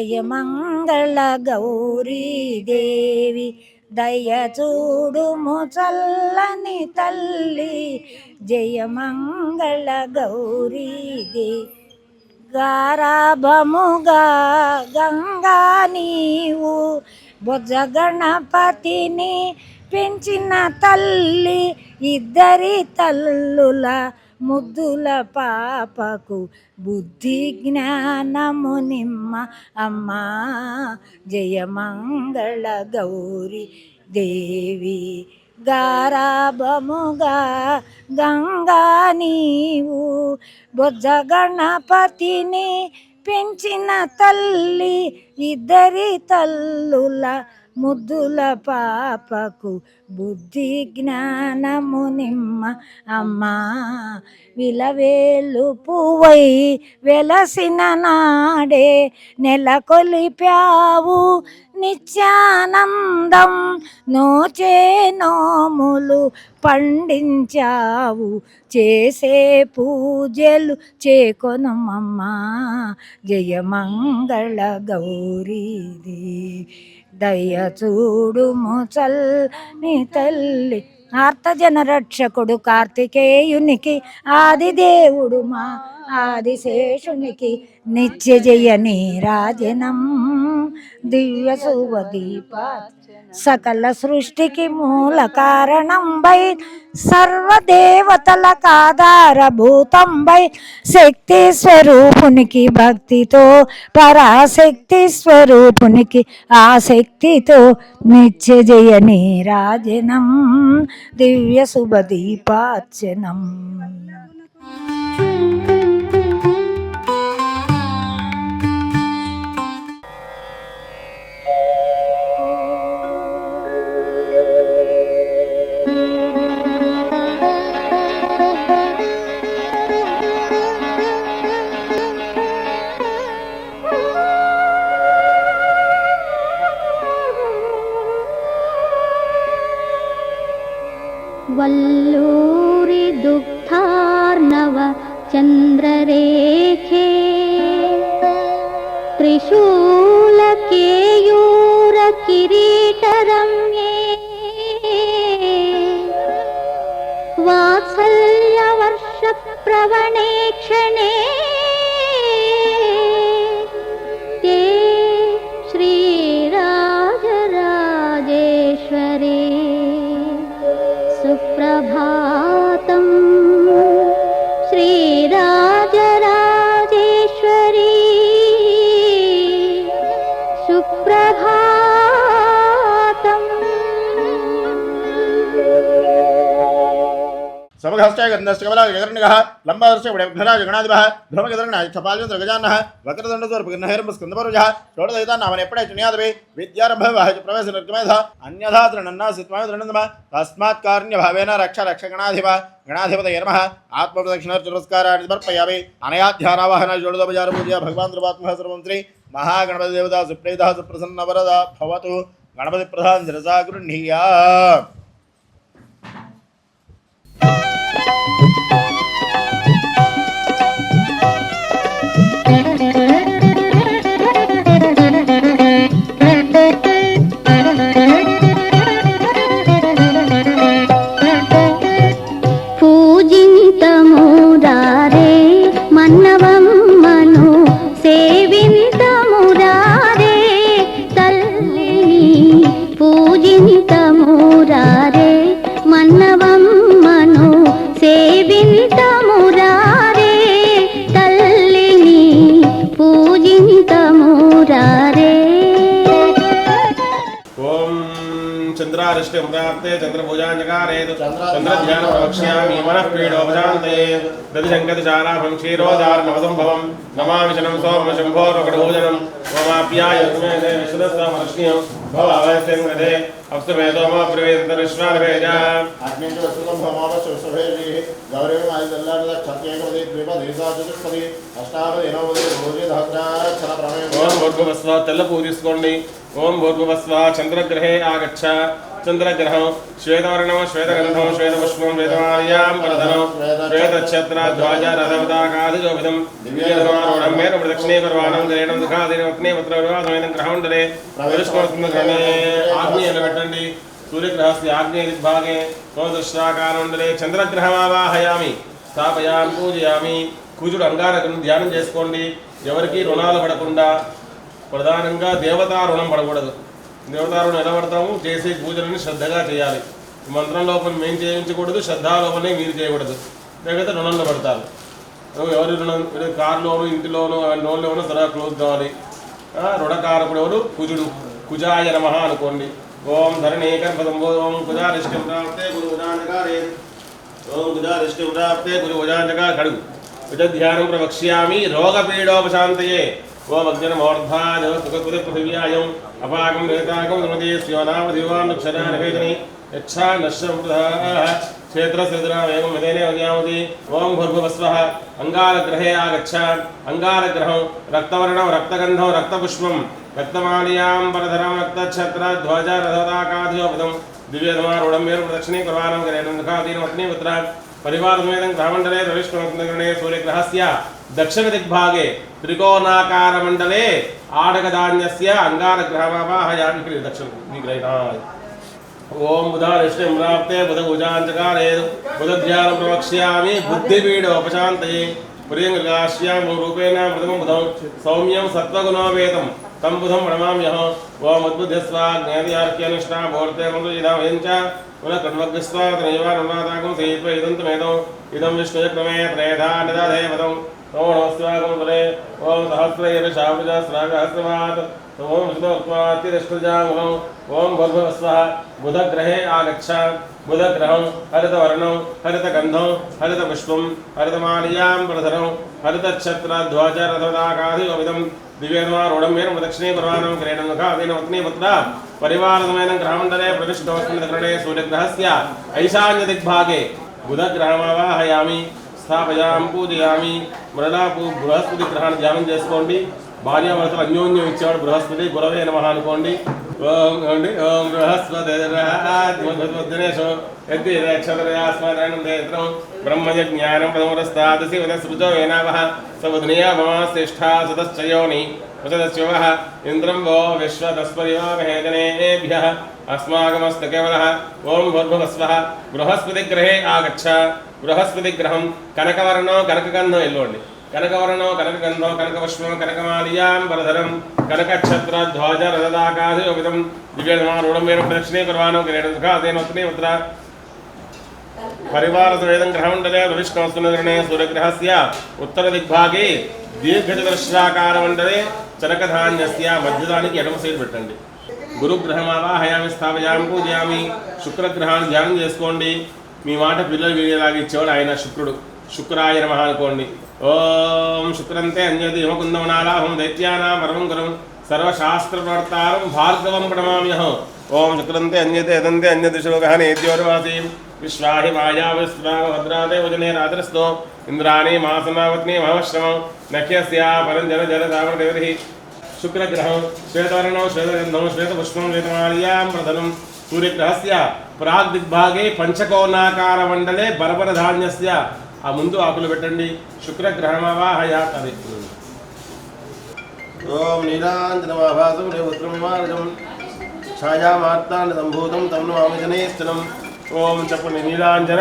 జయ మంగళ గౌరీ దేవి దయ చూడుము చల్లని తల్లి జయ మంగళ గౌరీ దేవి గారాభముగా గంగా నీవు బొజ్జ గణపతిని పెంచిన తల్లి ఇద్దరి తల్లుల ముద్దుల పాపకు బుద్ధి జ్ఞానము నిమ్మ అమ్మా జయ మంగళ గౌరీ దేవి గారాభముగా గంగా నీవు బొజ్జ గణపతిని పెంచిన తల్లి ఇద్దరి తల్లుల ముద్దుల పాపకు బుద్ధి జ్ఞానము నిమ్మ అమ్మా విలవేలు పువ్వై వెలసిన నాడే నెలకొలిపావు నిత్యానందం నోచే నోములు పండించావు చేసే పూజలు చేకొనుమమ్మా జయ మంగళ గౌరీది దయ చూడుము చల్లని తల్లి ఆర్తజన రక్షకుడు కార్తికేయునికి ఆదిదేవుడు మా ఆదిశేషునికి నిత్య జయ నీరాజనం దివ్య శుభదీప సకల సృష్టికి మూల కారణంబై సర్వదేవతలకు ఆధారభూతంబై శక్తి స్వరూపునికి భక్తితో పరాశక్తి స్వరూపునికి ఆసక్తితో నిత్య జయ నీరాజనం దివ్య శుభదీపార్చనం. वल्लूरि दुग्धार्णव चन्द्ररेखे त्रिशूलकेयूर किरीटरम्ये वात्सल्यवर्षप्रवणे क्षणे ते श्रीराजराजेश्वरी सुप्रभातं श्रीराजराजेश्वरी सुप्रभातं. समघश्च गन्धश्च कमलाजगर्णिकः लम्बवर्ष विघ्नराज गणाधिपः ध्रुवगदर्णः क्षपालचन्द्र गजानः वक्रतुण्डस्वरूपगन्धैर्मस्कन्दपरुजः षोडशैतानामनि एप्पडे चुनियादवे विद्यारम्भः प्रवेश निर्गमेध अन्यथा तृणन्नासित्वाय तृणन्दम तस्मात् कार्यभावेन रक्ष गणाधिपः गणाधिपतये नमः आत्मप्रदक्षिणार्चनमस्काराणि समर्पयामि अनया ध्यानावाहन षोडशोपचारपूजया भगवान् सर्वात्मः सर्वमन्त्री महागणपति देवता सुप्रीतः सुप्रसन्न वरदा भवतु गणपति प्रधान शिरसा गृह्णीयात्. పూజింతమురారే మన్నవమ్మను సేవింతమురారే తల్లిని పూజింతమురారే మన్నవమ్మను సేవింతమురారే తల్లిని పూజింతమురారే. ఓం చంద్రారిష్టం ప్రాప్తే చంద్రభుజాంజకారేతు చంద్రజ్ఞాన ప్రవక్ష్యామి మనః పీడోపశాంతే దదిశంకతి చాలాభం క్షీరోదార్మవసంభవం నమామి శనం సోమ శంభోర్వకటభోజనం మమాప్యాయ విశ్వదస్స వర్ష్ణ్యం भवावस्यं कृते अप्सुमेतो मा प्रवेदन्तरिश्वारभेजा अग्निं च वस्तुतं भमावश्यभेजिः गौरवं आयुर्दल्लाडः क्षत्रियकपदे द्विपदे चतुष्पदे अष्टापदे नवपदे भोजे सहस्राक्षर प्रमेय ओम भूर्भुवस्व तेल्ल पूजिस्कोंडि ओम भूर्भुवस्व चंद्रग्रहे आगच्छ चंद्रग्रहं श्वेतवर्णं श्वेतगन्धं श्वेतपुष्पं श्वेतमाल्यां वरदनं श्वेतच्छत्रध्वजरथपताकादिशोभितं दिव्यधर्मारूढं मेन प्रदक्षिणे पर्वाणं गरेणं दुःखादिनवत्ने पत्रविवासमेनं ग्रहमण्डले प्रविष्टोत्तमग्रहणे आग्नेयेन పెట్టండి सूर्यग्रहस्य आग्नेयदिग्भागे सोमदृष्टाकारमण्डले चंद्रग्रहमावाहयामि स्थापयामि पूजयामि కూజుడు అంగారకుని ధ్యానం చేసుకోండి ఎవరికి రుణాలు పడకుండా ప్రధానంగా దేవతా రుణం పడకూడదు దేవతా రుణం ఎలా పడతాము చేసే పూజలని శ్రద్ధగా చేయాలి మంత్రం లోపల మేము చేయించకూడదు శ్రద్ధా లోపలే మీరు చేయకూడదు లేకపోతే రుణంలో పడతారు ఎవరి రుణం కారులోను ఇంటిలోను లోన్లోనూ త్వరగా క్లోజ్ కావాలి రుణకారకుడు ఎవరు కుజుడు కుజాయ నమః అనుకోండి ఓం ధరణీకర్పదంబో ఓం కుజారిష్టం ప్రాప్తే గురు ఉదానకారే ఓం కుజారిష్టం ప్రాప్తే గురు ఉదానకా కడుగు ధ్యానం ప్రవక్ష్యామి రోగపీడోపశాంతయే ఓం అగ్నిర్మోర్ధాయ సుఖపృథివ్యాయం అపాకం నేతాకం దుర్మదే స్యోనామదివాన్నక్షరానివేదని యక్షా నశ్యమృతః క్షేత్రస్యద్రావేగం విదేనే వద్యామతి ఓం భూర్భువస్వః అంగారగ్రహే ఆగచ్చ అంగారగ్రహం రక్తవర్ణం రక్తగంధం రక్తపుష్పం రక్తమాలియాంబరధరం రక్తఛత్రధ్వజరథతాకాదిశోభితం దివ్యధర్మారూఢం మేరు ప్రదక్షిణే కుర్వాణం గరేణం దుఃఖాదీనమగ్నిపుత్ర परिवारसमेतं ग्रहमण्डले प्रविष्टमग्रहणे सूर्यग्रहस्य दक्षिणदिग्भागे त्रिकोणाकारमण्डले आडगधान्यस्य अंगारग्रहमावाहयामि दक्षिणदिग्ग्रहणाय ओम बुधारिष्टिं प्राप्ते बुधभुजाञ्चकारे बुधध्यानं प्रवक्ष्यामि बुद्धिपीडोपशान्तये प्रियङ्गाश्यां रूपेण प्रथमं बुधं सौम्यं सत्त्वगुणोपेतं तं बुधं प्रणमाम्यहम् ओम उद्बुध्यस्वाज्ञादियार्क्यनिष्ठा मुहूर्ते मन्त्रजिदामयञ्च पुनः कण्वग्स्वातनैवानुनादाकं सेयित्वा इदन्तमेदम् इदं विष्णुचक्रमे त्रेधा निदधेवतं नमो नमस्वागं कुले ओम सहस्रैर्षावृजस्रागहस्रवात् ओम विष्णुत्वातिरिष्टजामुखम् ओम भूर्भुवस्वः बुधग्रहे आगच्छ बुधग्रहं हरितवर्णं हरितगन्धं हरितपुष्पं हरितमाल्याम्बरधरं हरितच्छत्रध्वजरथताकादिशोभितं दिव्यधर्मारूढं मेन प्रदक्षिणे कुर्वाणं गरेणं दुःखादीनवत्नीपुत्र परिवारसमेतं ग्रहमण्डले प्रविष्टोऽस्मिन्नग्रहणे सूर्यग्रहस्य ऐशान्यदिग्भागे बुधग्रहमावाहयामि स्थापयामि पूजयामि मृदा बृहस्पतिग्रहाన్ని ధ్యానం చేసుకోండి భార్యాభర్తలు అన్యోన్యం ఇచ్చేవాడు బృహస్పతి గురవే నమః అనుకోండి ఓం ఓం బృహస్పతిరేషో యద్ధిరక్షరయాస్మరణం బ్రహ్మజ్ఞానం ప్రథమరస్తాదసి వదస్రుజో వేనావః సవద్నియా మమాశ్రేష్ఠా సదశ్చయోని వదస్యవః ఇంద్రం వో విశ్వతస్పరివామహేజనేభ్యః अस्माकमस्तु केवलः ओम भूर्भुवस्वः बृहस्पतिग्रहे आगच्छ बृहस्पतिग्रहं कनकवर्णो कनकगन्धो इल्लोंडि कनकवर्णो कनकगन्धो कनकपुष्पं कनकमाल्याम्बरधरं कनकच्छत्रध्वजरथताकादिशोभितं दिव्यधर्मारूढं मेन प्रदक्षिणे कुर्वाणं गरेणं दुःखादीनवत्नीपुत्र परिवारसमेतं ग्रहमण्डले प्रविष्टोऽस्मिन्नग्रहणे सूर्यग्रहस्य उत्तरदिग्भागे दीर्घचतुरस्राकारमण्डले चरकधान्यस्य मध्यदानिकि एडम सैड పెట్టండి గురుగ్రహమావాహయామి స్థాపయామి పూజయామి శుక్రగ్రహాన్ని ధ్యానం చేసుకోండి మీ మాట పిల్లలు వినేలాగా ఇచ్చేవాడు ఆయన శుక్రుడు శుక్రాయ నమః అనుకోండి ఓం శుక్రంతే అన్యది హిమకుందమనాలాహం దైత్యానాం పరమం గురం సర్వశాస్త్రప్రవర్తారం భార్గవం ప్రణమామ్యహం ఓం శుక్రంతే అన్యతే అదంతే అన్యదిశోగహనే ద్యోర్వాసి విశ్వాహి మాయావిస్వాభద్రాదే వజనే రాత్రస్తో ఇంద్రాణి మాసనావత్ని మహశ్రమం నఖ్యస్య పరంజన జల సామదేవరి शुक्रग्रहं श्वेतवर्णं श्वेतगन्धं श्वेतपुष्पं श्वेतमाल्याम्बरधरं सूर्यग्रहस्य प्राग्दिग्भागे पंचकोणाकारमण्डले बरबरधान्यस्य आ मुंदु आकुलु पेट्टंడి शुक्रग्रहमावाहयामि ओम नीलाञ्जनमाभासं देवत्रमिमार्जं छायामार्ताण्डसम्भूतं तं नमामि जनेश्चरम् ओम चपनि नीलाञ्जन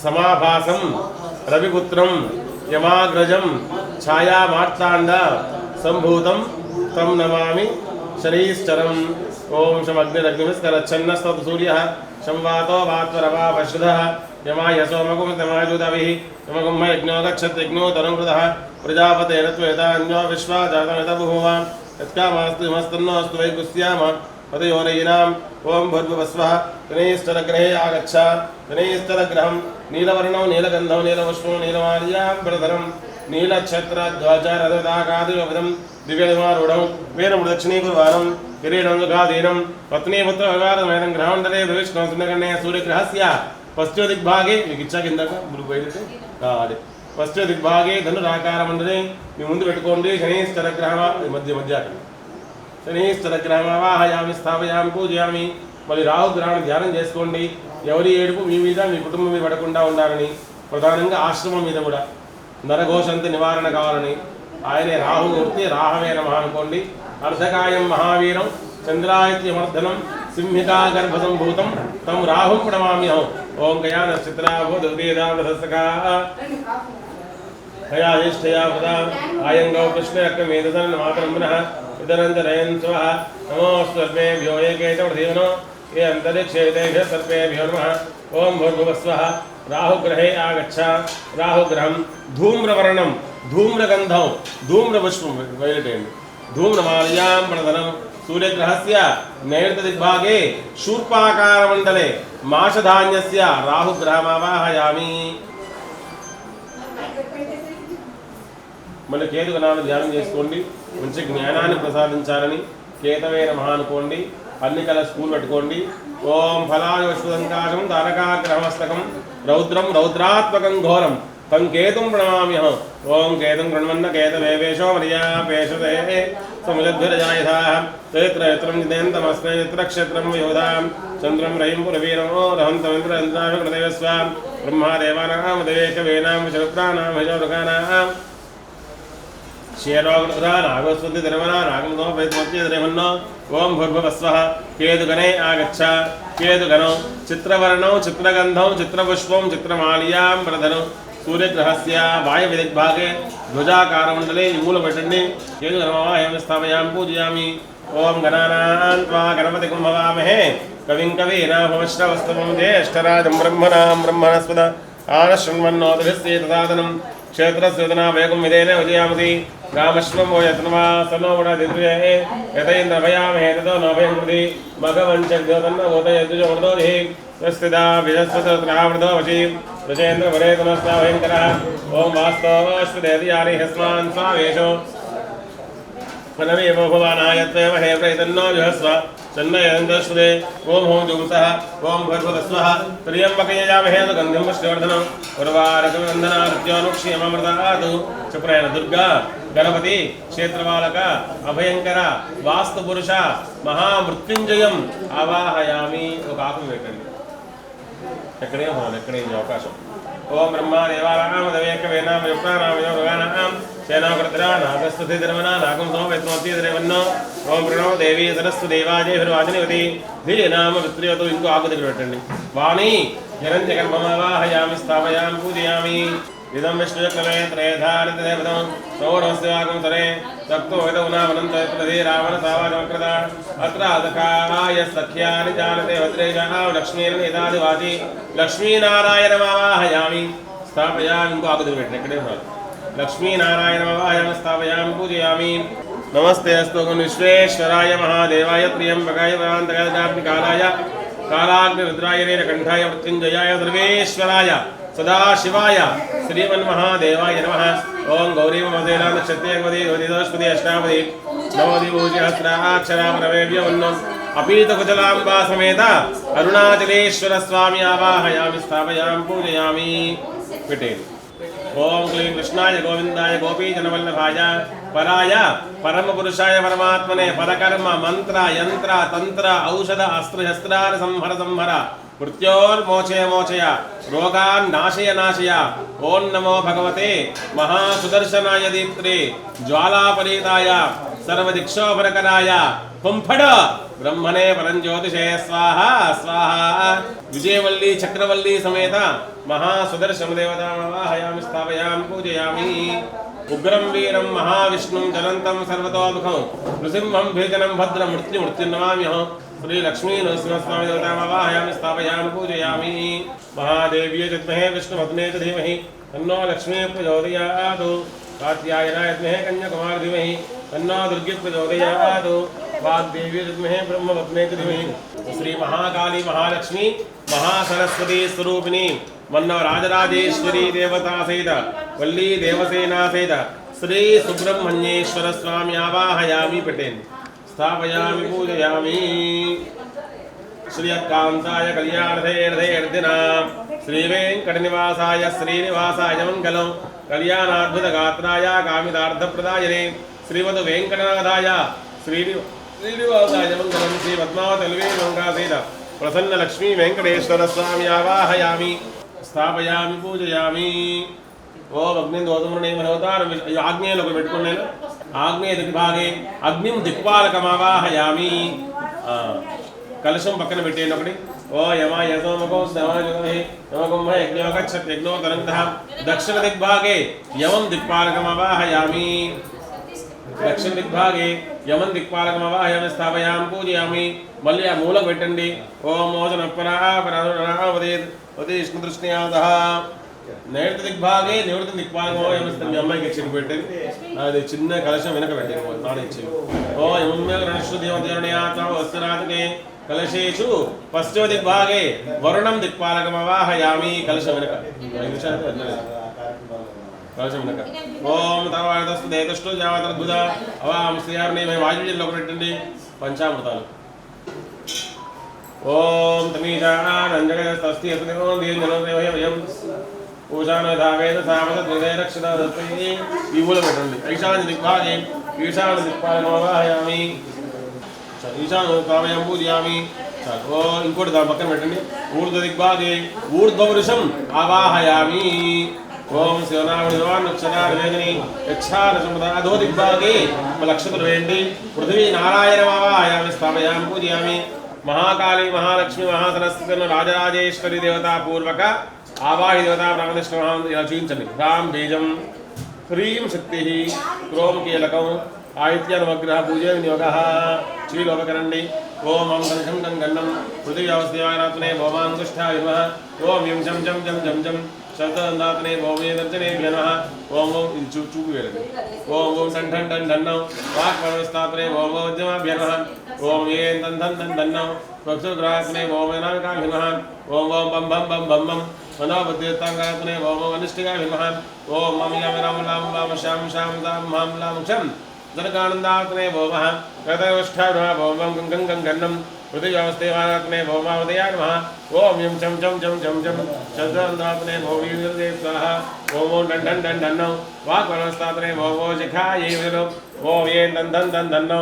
समाभासं रविपुत्रं यमाग्रजं छायामार्ताण्ड संभूतं तं नमामि शरीश्चरम् ओम शमग्निरग्निस्करच्छन्नस्तत् सूर्यः संवातो वात्वरवा वशुधः यमाय सोमगुं तमायुधविः यमगुं यज्ञो गच्छत् यज्ञो तरुं कृतः प्रजापतेन त्वेतान्यो विश्वा जातमिदबभूव यत्कामास्तु हिमस्तन्नोऽस्तु वै गुस्याम पदयोरयिनाम् ओम भूर्भुवस्वः शनैश्चरग्रहे आगच्छ शनैश्चरग्रहं नीलवर्णं नीलगन्धं नीलपुष्पं नीलमाल्याम्बरधरं नीलच्छत्रध्वजरथताकादिशोभितं दिव्यधर्मारूढं मेन प्रदक्षिणे कुर्वाणं किरीटं सुखादीनं पत्नीपुत्रविवादमेनं ग्रहमण्डले भविष्णं सुन्दरकण्ये सूर्यग्रहस्य पश्चिमदिग्भागे మీకు ఇచ్చా కిందక మీరు బయట అదే పశ్చిమ దిగ్భాగే ధనురాకార మండలే మీ ముందు పెట్టుకోండి శనీశ్వర గ్రహ మధ్య శనీశ్వర గ్రహమావాహయామి స్థాపయామి పూజయామి మళ్ళీ రాహు గ్రహాన్ని ధ్యానం చేసుకోండి ఎవరి ఏడుపు మీ మీద మీ కుటుంబం మీద పడకుండా ఉండాలని ప్రధానంగా ఆశ్రమం మీద కూడా నరఘోషంత నివారణ కావాలని ఆయనే రాహుమూర్తి రాహవే నమః అనుకోండి అర్ధకాయం మహావీరం చంద్రాయత్యమర్ధనం సింహికా గర్భసంభూతం తం రాహుం ప్రణమామ్యహం ఓం గయా నక్షత్రాభూతేదావసకా హయా జ్యేష్ఠయా పదా ఆయంగౌ కృష్ణయక్కమేదసన్ మాతరమ్నః ఇదరంజనయన్ స్వః నమోస్వర్భేభ్యో ఏకేతమధీవనో ఏ అంతరిక్షే దేభ్యः సర్వేభ్యో నమః ఓం భూర్భువస్వః రాహుగ్రహే ఆగచ్చ రాహుగ్రహం ధూమ్రవర్ణం ధూమ్రగంధం ధూమ్రపుష్పం వైలెట్ ధూమ్రమాల్యాం ప్రణదనం सूर्यग्रहस्य नैऋत्यदिग्भागे शूर्पाकारमण्डले माषधान्यस्य राहुग्रहमावाहयामि మళ్ళీ కేతుగణాన్ని ధ్యానం చేసుకోండి మంచి జ్ఞానాన్ని ప్రసాదించాలని కేతవే నమః అనుకోండి అన్ని కల స్కూల్ పెట్టుకోండి ఓం ఫలాయ విశ్వదంకాశం తారకాగ్రహమస్తకం రౌద్రం రౌద్రాత్మకం ఘోరం तं केतुं प्रणमाम्यहम् ओं केतुं गृह्णन्न केतवेवेशो मर्यापेशते समुजद्भिरजायथाः तैत्रयत्रं निदेन्तमस्मै नेत्रक्षेत्रं योधां चन्द्रं रयिं पुरवीरमो रहन्तमिन्द्रन्द्राभिकृतयस्व ब्रह्मादेवानां देवेकवेनां विचरुक्तानां हिजवृकानां क्षेरोग्रधा नागस्वति धर्मना नागमनो वैद्यमत्यधर्मन्नो ओं भूर्भुवस्वः केतुगणे आगच्छ केतुगणौ चित्रवर्णौ चित्रगन्धौ चित्रपुष्पं चित्रमाल्यां प्रधनौ सूर्यग्रहस्य वायव्यदिग्भागे ध्वजाकारमण्डले मूल పెట్టండి కేతుగణమావాహయామి స్థాపయామి పూజయామి ఓం గణానాం త్వా గణపతిం భవామహే కవిం కవీనాభవశ్రవస్తమం జ్యేష్ఠరాజం బ్రహ్మణస్పద ఆనశృణ్వన్నోదభిస్సేతసాదనం క్షేత్రస్వేదనా వేగం విదేన విజయామసి రామశ్వం ఓ యత్నవా సన్నోగుణదిద్వే యతైంద్రభయామహే తతో నోభయం కృతి మఘవంచగ్యోతన్న ఓదయద్విజోదోధి స్వస్తిదా విజస్వతృత్రావృతో వశీ ప్రజేంద్ర వరేతనస్తా భయంకర ఓం వాస్తవాశ్వదేయాని హస్మాన్ స్వావేశో మనమేవ భవానాయత్వేవ హే ప్రయతన్నో జుహస్వ చన్నయందశ్వదే ఓం హోం జుంసః ఓం భర్గవస్వః త్ర్యంబకయయామహే సుగంధిం పుష్టివర్ధనం ఉర్వారకవందనారుత్యోనుక్షేమమృతాదు చుప్రయణ దుర్గా గణపతి క్షేత్రపాలక అభయంకర వాస్తు పురుష మహామృత్యుంజయం ఆవాహయామి ఒక ఆకులు పెట్టండి ఎక్కడే హోన్ ఎక్కడే అవకాశం ఓం బ్రహ్మ దేవానాం దవేకవేనాం యుక్తానాం యోగానాం సేనాకృత్రా నాగస్తుతి ధర్మనా నాగం సమవేత్మోత్తి ధరేవన్నో ఓం ప్రణో దేవీ సరస్సు దేవాజయభిర్వాజనివతి ధీనామ విత్రియతో ఇంకో ఆకు దగ్గర పెట్టండి వాణి హిరణ్యగర్భమావాహయామి స్థాపయామి పూజయామి ఇదం విష్ణుచక్రమే త్రేధారితదేవతం సౌరవస్యాగం సరే సప్తో వేదవునామనంతీ రావణ సావాజమకృత అత్ర అదకాయ సఖ్యాని జానతే భద్రేజా లక్ష్మీర్నిదాదివాచి లక్ష్మీనారాయణమావాహయామి స్థాపయామి ఇంకో ఆకు దగ్గర పెట్టండి ఎక్కడే ఉన్నారు లక్ష్మీనారాయణమావాహయామి స్థాపయామి పూజయామి నమస్తే అస్తు విశ్వేశ్వరాయ మహాదేవాయ త్ర్యంబకాయ వరాంతకాయ కాలాగ్నిరుద్రాయ నీలకంఠాయ మృత్యుంజయాయ సర్వేశ్వరాయ సదాశివాయ శ్రీమన్మహాదేవాయ నమః ఓం గౌరీమదేనా నక్షత్రేవదీదోష్పది అష్టాపది నవది భూజహస్రాక్షరామరవేవ్యవన్నం అపీతకుచలాంబా సమేత అరుణాచలేశ్వర స్వామి ఆవాహయామి స్థాపయామి పూజయామి పెట్టేది ఓం క్లీం కృష్ణాయ గోవిందాయ గోపీజనవల్లభాయ పరాయ పరమపురుషాయ పరమాత్మనే పరకర్మ మంత్ర యంత్ర తంత్ర ఔషధ అస్త్రశస్త్రాన్ని సంహర మృత్యోర్మోచయ మోచయ రోగాన్ నాశయ నాశయ ఓం నమో భగవతే మహాసుదర్శనాయ దీప్త్రే జ్వాలాపరీతాయ సర్వదిక్షోభరకరాయ పుంఫడ బ్రహ్మణే పరంజ్యోతిషే స్వాహ స్వాహ విజయవల్లి చక్రవల్లి సమేత మహాసుదర్శన దేవతామావాహయామి స్థాపయామి పూజయామి ఉగ్రం వీరం మహావిష్ణుం జలంతం సర్వతోముఖం నృసింహం భీజనం భద్రం మృత్యునమామ్యహం శ్రీ లక్ష్మీ నరసింహస్వామి దేవతామావాహయామి స్థాపయామి పూజయామి మహాదేవ్యై విద్మహే విష్ణుపత్నే చ ధీమహి తన్నో లక్ష్మీ ప్రచోదయాత్ కాత్యాయనాయ విద్మహే కన్యాకుమారి ధీమహి తన్నో దుర్గి ప్రచోదయాత్ వాగ్దేవి విద్మహే బ్రహ్మపత్నే చ ధీమహి శ్రీ మహాకాళీ మహాలక్ష్మి మహాసరస్వతి స్వరూపిణి మన్నవ రాజరాజేశ్వరి దేవతా సహిత వల్లీ దేవసేనా సహిత శ్రీ సుబ్రహ్మణ్యేశ్వర స్వామి ఆవాహయామి పెట్టేయండి स्थापयामि पूजयामि श्रियकान्ताय कल्याणधेर्धेर्दिनां श्रीवेङ्कटनिवासाय श्रीनिवासाय मङ्गलं कल्याणाद्भुतगात्राय कामितार्थप्रदायिने श्रीमद्वेङ्कटनाथाय श्रीनिवासाय मङ्गलं श्रीपद्मावतल्वेङ्कासीत प्रसन्नलक्ष्मी वेङ्कटेश्वरस्वामी आवाहयामि स्थापयामि पूजयामि ओम अग्निदोतमुने मनोतारं आग्नेयलोक पेट्टुकुन्नेनु आग्नेय दिग्भागे अग्निं दिक्पालकमावाहयामि कलशं पक्कन पेट्टेయండి ఒకటి ఓ యమ యసోమకో సమాజమే యమకుంభ యజ్ఞో గచ్చత్ యజ్ఞో తరంతః దక్షిణ దిగ్భాగే యమం దిక్పాలకమావాహయామి దక్షిణ దిగ్భాగే యమం దిక్పాలకమావాహయామి స్థాపయామి పూజయామి మళ్ళీ ఆ మూలకు పెట్టండి ఓం మోచనఃపరః పరః ఉదీష్ణదృష్ణ్యాదః నైరుతి దిగ్భాగే నివృత్తి దిక్పాలకమో యమస్తం మీ అమ్మాయికి ఇచ్చి పెట్టండి అది చిన్న కలశం వెనక పెట్టండి నాన్న ఇచ్చి ఓ యమమే రణశ్రు దేవదేవణయాత వస్త్రాతకే కలశేషు పశ్చిమ దిగ్భాగే వరుణం దిక్పాలకమవాహయామి కలశం వెనక కలశం వెనక ఓం తర్వాతస్తు దేతష్టు జావతద్భుత అవాం శ్రీయార్ని వాయుజల్లో పెట్టండి పంచామృతాలు ఓం తమీషానంజగస్తస్తి అస్మినో దీర్ఘనోదేవయం పూజానధావేద సావద త్రిదయరక్షితీ ఈ మూల పెట్టండి ఈశాన్య దిగ్భాగే ఈశాన్య దిక్పాలకమవాహయామి ఈశాన్య కామయం పూజయామి ఓ ఇంకోటి దాని పక్కన పెట్టండి ఊర్ధ్వ దిగ్భాగే ఊర్ధ్వవృషం ఆవాహయామి ఓం శివనామక్షరావేదిని యక్షారసముదాధో దిగ్భాగే లక్షతులు వేయండి పృథివీ నారాయణమావాహయామి స్థాపయామి పూజయామి महाकाली महालक्ष्मी महासरस्वती राजराजेश्वरी देवता पूर्वक आवाहि देवता ब्रह्मनिष्ठ ఇలా చూపించండి రామ్ బీజం హ్రీం శక్తి క్రోమ్ కీలకం ఆదిత్యనవగ్రహ పూజ వినియోగ శ్రీలోకరండి ఓం గంధం గంగన్నం పృథివీ అవస్థానాత్మనే భోమాంగుష్ఠాయ నమః ఓం యం జం జం జం జం జం శబ్దదందాత్మనే భోమేదర్జనేభ్యో నమః ఓం ఓం ఇది చూపు వేరండి ఓం ఓం ఠన్ ఠన్ ఠన్ ఠన్నం వాక్పరస్థాత్మనే భోమోద్యమాభ్యో నమః ఓం ఏం ధన్ ధన్ ధన్ ధన్నం వక్షుగ్రాత్మనే భోమేనామికాభ్యో నమః ఓం ఓం బం బం బం బం బం మనోబుద్ధితాంగాత్మనే భోమో అనిష్టికాభ్యో నమః ఓం మం యం రామ లాం వాం శాం శాం దాం మాం లాం క్షం జనకానందాత్మనే భోమః కృతయోష్ఠాయ భోమం గంగం గంగన్నం పృథివ్యవస్థేవాత్మనే భౌమావదయా నమః ఓం యం చం చం చం చం చం శబ్దాత్మనే భౌమీర్దే స్వాహ ఓం ఓం డండ్ డండ్ డండ్ డండం వాక్వనస్తాత్మనే భౌమో శిఖాయే విరం ఓం ఏం దందం దందం దండం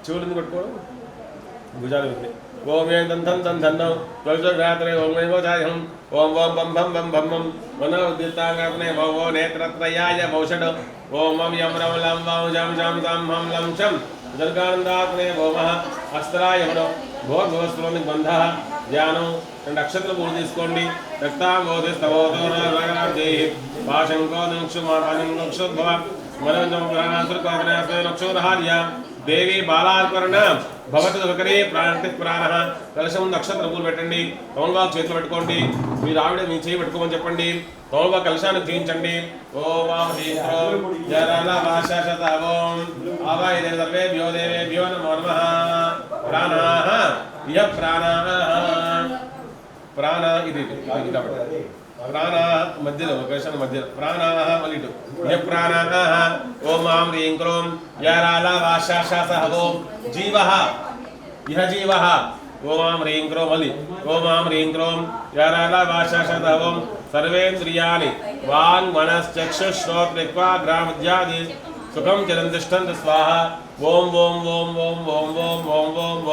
చూడండి కొట్టుకోవడం భుజాలు విప్పి ఓం ఏం దందం దందం దండం త్వజోగ్రాత్మనే ఓం వైవోజాయం ఓం ఓం బం బం బం బం బం మనోద్యుతాంగాత్మనే భౌమో నేత్రత్రయాయ భౌషడ్ ఓం మం యం రం లం వాం జం జం తం హం లం చం జర్గానందాత్మనే భౌమః అస్త్రాయ వరం భోర్భవస్లోని బంధ ధ్యానం రెండు అక్షతలు పూజ తీసుకోండి రక్తాంగోది స్తవోదోరాజే భాషంకో నక్షుమాక్షోద్భవ మనోజోక్షోరహార్య దేవి బాలార్పణ భవతి దుఃఖరే ప్రాణి ప్రాణ కలశం నక్షత్ర పూలు పెట్టండి తౌల్వాక్ చేతులు పెట్టుకోండి మీరు ఆవిడ మీ చేయి పెట్టుకోమని చెప్పండి తౌల్వాక్ కలశాన్ని జీవించండి ఓం ఆవాయ సర్వేభ్యో దేవేభ్యో నమో నమః ప్రాణాః ఇహ ప్రాణాః ప్రాణ ఇది ప్రాణ మధ్యలో కలశాన్ని మధ్యలో ప్రాణాః మళ్ళీ ఇహ ప్రాణాః ఓం ఆం హ్రీం క్రోం యారాల వాశాశాస ఓం జీవః ఇహ జీవః ఓం ఆం హ్రీం క్రోం మళ్ళీ ఓం ఆం హ్రీం క్రోం యారాల వాశాశాస ఓం సర్వేంద్రియాణి వాంగ్ మనశ్చక్షుశ్రోత్రిక్వాగ్రామధ్యాది సుఖం చిరం తిష్టంతు స్వాహ ఓం ఓం ఓం ఓం ఓం ఓం ఓం ఓం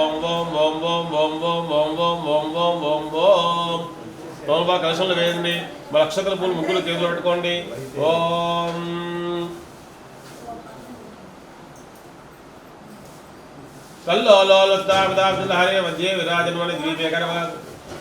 ఓం ఓం ఓం ఓం ఓం ఓం ఓం ఓం ఓం ఓం ఓం తోల్బా కలశంలో వేయండి మా నక్షత్ర పూలు ముగ్గులు చేతులు పెట్టుకోండి ఓం కల్లోలోలహరే మధ్య విరాజన్మని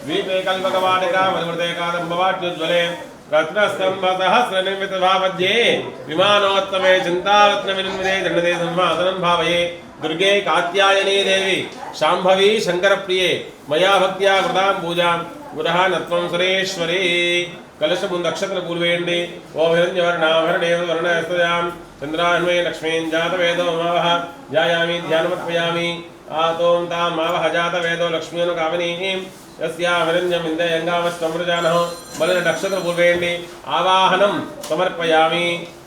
ద్వీపే కల్పకవాటికా మధుమృతే కాదంబవాట్యుజ్వలే రత్నస్తంభ సహస్ర నిర్మిత భావధ్యే విమానోత్తమే చింతారత్న వినిర్మితే దండదే సింహాసనం భావయే దుర్గే కాత్యాయనీ దేవి శాంభవి శంకర ప్రియే మయా భక్త్యా కృతాం పూజాం గురః నత్వం సురేశ్వరీ కలశ ముందు నక్షత్ర పూలు వేయండి ఓం హిరణ్యవర్ణాభరణేవ వర్ణస్తయాం చంద్రాన్వయ లక్ష్మీం జాతవేదో మమావహ ధ్యాయామి ధ్యానమర్పయామి आतों तां मावह जात वेदो लक्ष्मीनु कामनीं यस्याभिरञ्जम् इन्द्रयङ्गामस्त्वमृजानः बलिन नक्षत्रपूर्वेण्डि आवाहनं समर्पयामि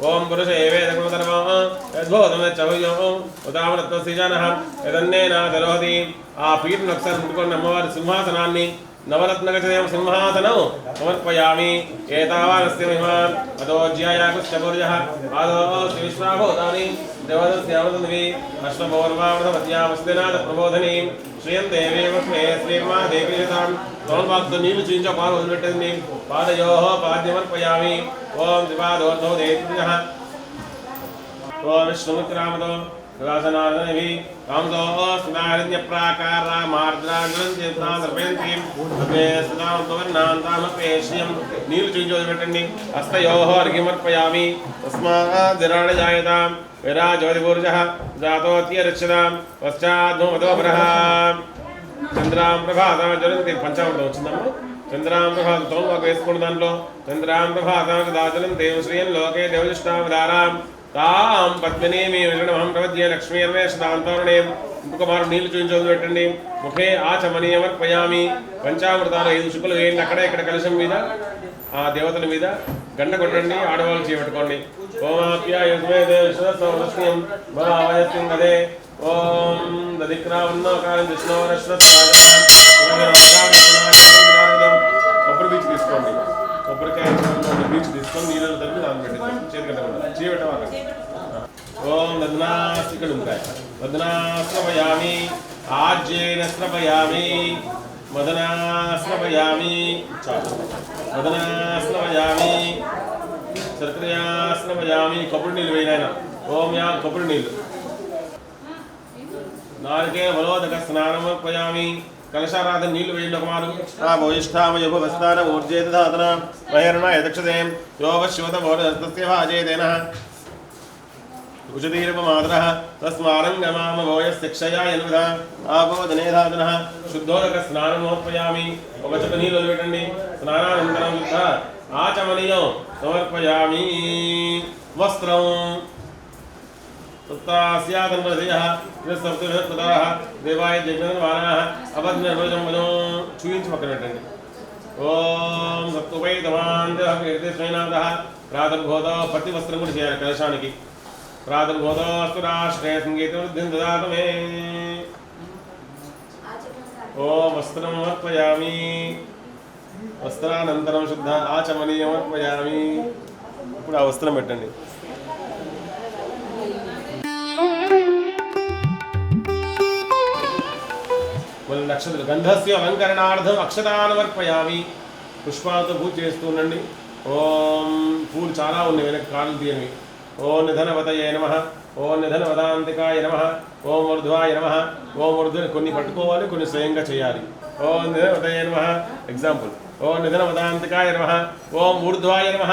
ओं पुरुष एवेदकुलधर्मः यद्भूतमेच्छभुजः उदामरत्वस्यजानः यदन्नेनादरोहति आ पीठ नक्षत्र मुट्टुकोण्ड अम्मवारि सिंहासनान्नि नवरत्नगजदेव सिंहासनं समर्पयामि एतावानस्य महिमान् अदोज्यायाकुश्चपूर्यः आदोऽस्ति विश्वाभूतानि देवदस्यामृतन्वी अश्वपौर्वामृतमत्यामस्तिनाथ प्रबोधनीं श्रियं देवीमस्मे श्रीर्मा देवीयतां तोन्वाक्तु नीलु चींच पाद वदिलिट्टिंदि पादयोः पाद्यमर्पयामि ओं दिवादोर्धो देत्रियः ओं विष्णुमित्रामदो विवासनार्दनभि कामदो सुनारण्यप्राकारामार्द्राञ्जलन्त्येतादर्पयन्तीं तमे सुनान्तवर्णान्तामपेश्यं नीलु चींच वदिलिट्टिंदि हस्तयोः अर्घ्यमर्पयामि तस्माद्दिराणजायतां विराजोदिपूर्जः जातोऽत्यरक्षतां पश्चाद्भूमदोपरः चंद्रां ప్రభాతం జ్వలంతి పంచామృతం వచ్చిందమ్మా చంద్రాం ప్రభాతం తోమకు వేసుకున్న దాంట్లో చంద్రాం ప్రభాతం దాచలంతే శ్రీయం లోకే దేవజిష్టావదారాం తాం పద్మినీమి విషణమహం ప్రవద్య లక్ష్మీర్వేషదాంతోరణీం ఇంకొకమారు నీళ్లు చూపించొద్దు పెట్టండి ముఖే ఆచమనీయమర్పయామి పంచామృతాలు 5 చుక్కలు వేయండి అక్కడ ఇక్కడ కలశం మీద ఆ దేవతల మీద గంట కొట్టండి ఆడవాళ్ళు చేపెట్టుకోండి ఓమాప్యాయుష్మేదేవిశ్వస్వం భవావయస్యం గదే ఓం దదిక్రావన్నోకారం కొబ్బరి బీచ్ తీసుకోండి కొబ్బరికాయ బీచ్ తీసుకొని నీళ్ళలో తగ్గి దాన్ని పెట్టండి చేతి కట్టకుండా చేయబెట్టవాలి ఓం దద్నాస్తిక డుంకాయ దద్నాశ్రవయామి ఆజ్యేన శ్రవయామి మదనాశ్రవయామి మదనాశ్రవయామి శర్కరయాశ్రవయామి కొబ్బరి నీళ్ళు వేయనాయన ఓం యా కొబ్బరి నీళ్ళు నాలుగే బలోదక స్నానమర్పయామి కలశారాధన నీళ్లు వేయండి ఒకమారు ఆ భూయిష్టామయుభవస్థాన ఊర్జేత ధాతన వైరణాయ దక్షతే యోగశ్యోత భోరస్తస్య భాజేతేన ఉషదీర్పమాదరః తస్మారంగమామ భోయశిక్షయా యన్వద ఆపోదనే ధాతన శుద్ధోదక స్నానమర్పయామి ఒక చుక్క నీళ్ళు వదిలిపెట్టండి స్నానానంతరం శుద్ధ ఆచమనీయం సమర్పయామి వస్త్రం తత్తాస్యాదన్వదయః విసర్తులః దేవాయ జగన్వానాః అబధ్నర్వజంబనో చూయించి పక్కన పెట్టండి ఓం సత్తువైతమాంతః కీర్తిశ్రేనాథః ప్రాతర్భోతో పత్తి వస్త్రం కూడా చేయాలి కలశానికి ప్రాతర్భోతో అస్తు రాష్ట్రే సంగీతం వృద్ధిం దదాతు మే ఓం వస్త్రం అర్పయామి వస్త్రానంతరం శుద్ధ ఆచమనీయం అర్పయామి ఇప్పుడు ఆ వస్త్రం పెట్టండి నక్షత్ర గంధస్య అలంకరణార్థం అక్షతానమర్పయామి పుష్పాలతో పూజ చేస్తూ ఉండండి ఓం పూలు చాలా ఉన్నాయి వెనక్కి కాళ్ళు తీయనివి ఓం నిధనవతయే నమః ఓం నిధనవదాంతికాయ నమః ఓం ఊర్ధ్వాయ నమః ఓం ఊర్ధ్వని కొన్ని పట్టుకోవాలి కొన్ని స్వయంగా చేయాలి ఓం నిధనవతయే నమః ఎగ్జాంపుల్ ఓం నిధనవదాంతికాయ నమః ఓం ఊర్ధ్వాయ నమః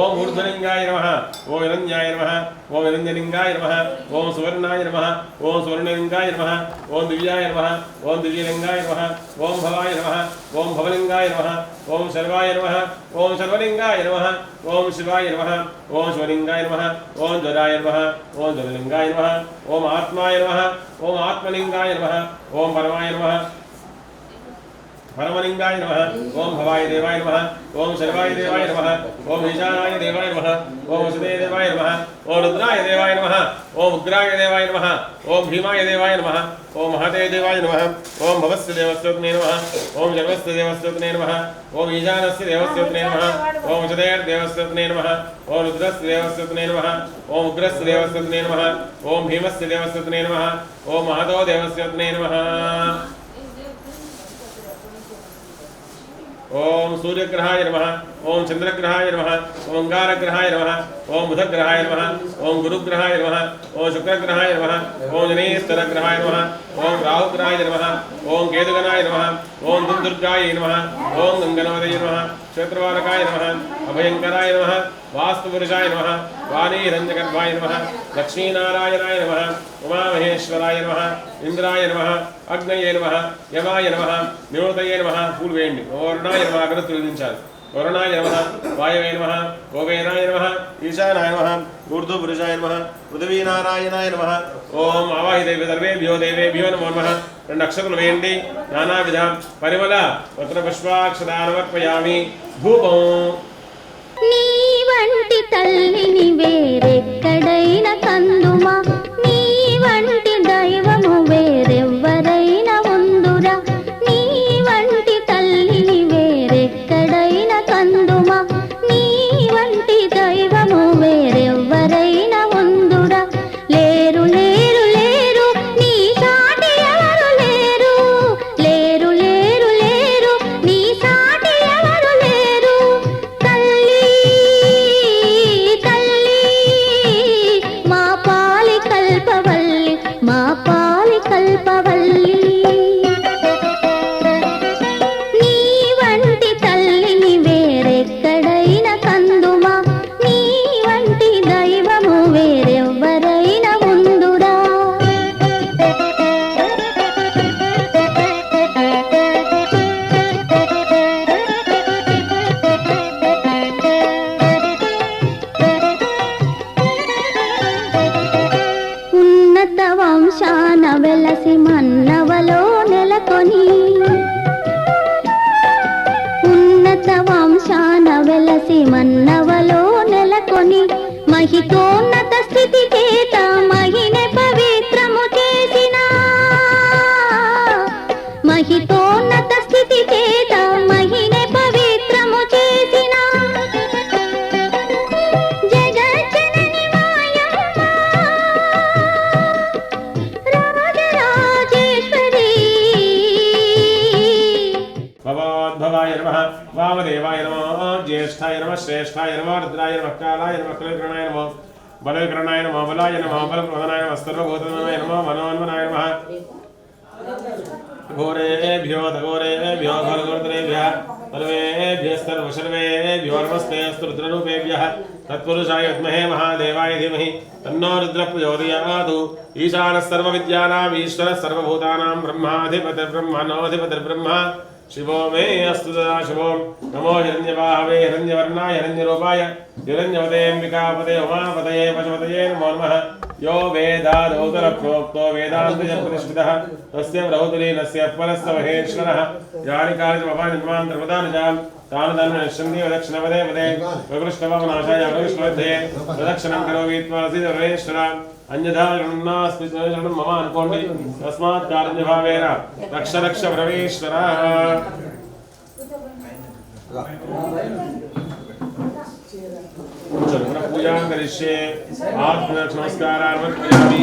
ఓం ఊర్ధ్వలింగాయ నమః ఓం హిరణ్యాయ నమః ఓం హిరణ్యలింగాయ నమః ఓం సువర్ణాయ నమః ఓం సువర్ణలింగాయ నమః ఓం దివ్యాయ నమః ఓం దివ్యలింగాయ నమః ఓం భవాయ నమః ఓం భవలింగాయ నమః ఓం శర్వాయ నమః ఓం శర్వలింగాయ నమః ఓం శివాయ నమః ఓం శివలింగాయ నమః ఓం జ్వరాయ నమః ఓం జ్వరలింగాయ నమః ఓం ఆత్మాయ నమః ఓం ఆత్మలింగాయ నమః ఓం పరమాయ నమః परमलिंगाय नमः ओम भवाय देवाय नमः ओम शर्वाय देवाय नमः ओम ईशानाय देवाय नमः ओम वसुदेव देवाय नमः ओम रुद्राय देवाय नमः ओम उग्राय देवाय नमः ओम भीमाय देवाय नमः ओम महादेव देवाय नमः ओम भवस्य देवस्योत्ने नमः ओम जर्वस्य देवस्योत्ने नमः ओम ईशानस्य देवस्योत्ने नमः ओम वसुदेव देवस्योत्ने नमः ओम रुद्रस्य देवस्योत्ने नमः ओम उग्रस्य देवस्योत्ने नमः ओम भीमस्य देवस्योत्ने नमः ओम महादेव देवस्योत्ने नमः ओम सूर्यग्रहाय नमः ओम चंद्रग्रहाय नमः ओम अंगारग्रहाय नमः ओम बुधग्रहाय नमः ओम गुरुग्रहाय नमः ओम शुक्रग्रहाय नमः ओम जनेश्वरग्रहाय नमः ओम राहुग्रहाय नमः ओम केतुगणाय नमः ओम दुर्गाय नमः ओम गंगनवदये नमः क्षेत्रवालकाय नमः अभयंकराय नमः वास्तुपुरुषाय नमः वाणीरंजगर्भाय नमः लक्ष्मीनारायणाय नमः उमामहेश्वराय नमः इंद्राय नमः अग्नये नमः यमाय नमः निवृतये नमः फूल वेंडी वरुणाय नमः अग्रतुलिंचाలి वरुणाय नमः वायवे नमः गोवेनाय नमः ईशानाय नमः ऊर्ध्वपुरुषाय नमः पृथ्वीनारायणाय नमः ओम आवाहिदेव्य सर्वेभ्यो देवेभ्यो नमो नमः రెండు అక్షతలు వేయండి నానావిధ పరిమళ పత్రపుష్పాక్షతానమర్పయామి ధూపం నీ వంటి తల్లిని వేరెక్కడైన కందుమా నీ వంటి దైవము వేరెవ్వరైనా ఉందురా నీ వంటి తల్లిని వేరెక్కడైన కందుమా నీ వంటి దైవము వేరెవ్వరైనా ఉందురా లేరు లేరు లేరు నీ సాటి ఎవరు లేరు లేరు లేరు లేరు నీ సాటి ఎవరు లేరు తల్లి తల్లి మా పాలి కల్పవల్లి మా పాలి కల్పవల్లి నీ వంటి తల్లిని వేరెక్కడైన కందుమా నీ వంటి దైవము వేరెవ్వరైనా ఉందురా ఉన్నత వంశాన వెలసి మన్నవలో నెలకొని ఉన్నత వంశాన వెలసి మన్నవలో నెలకొని మహితోన్నత స్థితి చేత మహినే పవిత్రము చేసిన మహితోన్నత స్థితి చేత మహినే పవిత్రము చేసిన జగజ్జనని మాయమ్మ రాజరాజేశ్వరి భవాద్భవాయ నమః వామదేవాయ నమః జ్యేష్ఠాయ నమః శ్రేష్ఠాయ నమః రుద్రాయ నమః కాలాయ నమః కులకర్ణాయ నమః బలవికర్ణాయ నమః బలాయ నమః బలప్రదనాయ నమః సర్వభూతనాయ నమః మనోన్మనాయ నమః ఘోరేభ్యో ఘోరేభ్యో ఘోరఘోరతరేభ్యः सर्वेभ्यो नमस्तेऽस्तु रुद्ररूपेभ्यः तत्पुरुषाय विद्महे महादेवाय धीमहि तन्नो रुद्रः प्रचोदयात् ईशानः सर्वविद्यानाम् ईश्वरः सर्वभूतानां ब्रह्माधिपतिर्ब्रह्मणोऽधिपतिर्ब्रह्म शिवो मे अस्तु सदा शिवो नमो हिरण्यवाहवे हिरण्यवर्णाय हिरण्यरूपाय हिरण्यवतेऽम्बिकापते उमापतये पशुपतये नमो नमः यो वेदादौतरप्रोक्तो वेदान्तप्रतिष्ठितः तस्य ब्रह्मलीनस्य परस्य महेश्वरः यानिकार्यमपानिर्मान्तर्वदानुजां तानुदान्मनिश्चन्देव दक्षिणपदे पदे प्रकृष्णपवनाशाय प्रकृष्णमध्ये प्रदक्षिणं करोमि त्वासि सर्वेश्वर अन्यथा नास्ति शरणं मम अनुकोण्डि तस्मात् कारुण्यभावेन रक्ष रक्ष प्रवेश्वर पूजा करिष्ये आत्मनमस्कारान् समर्पयामि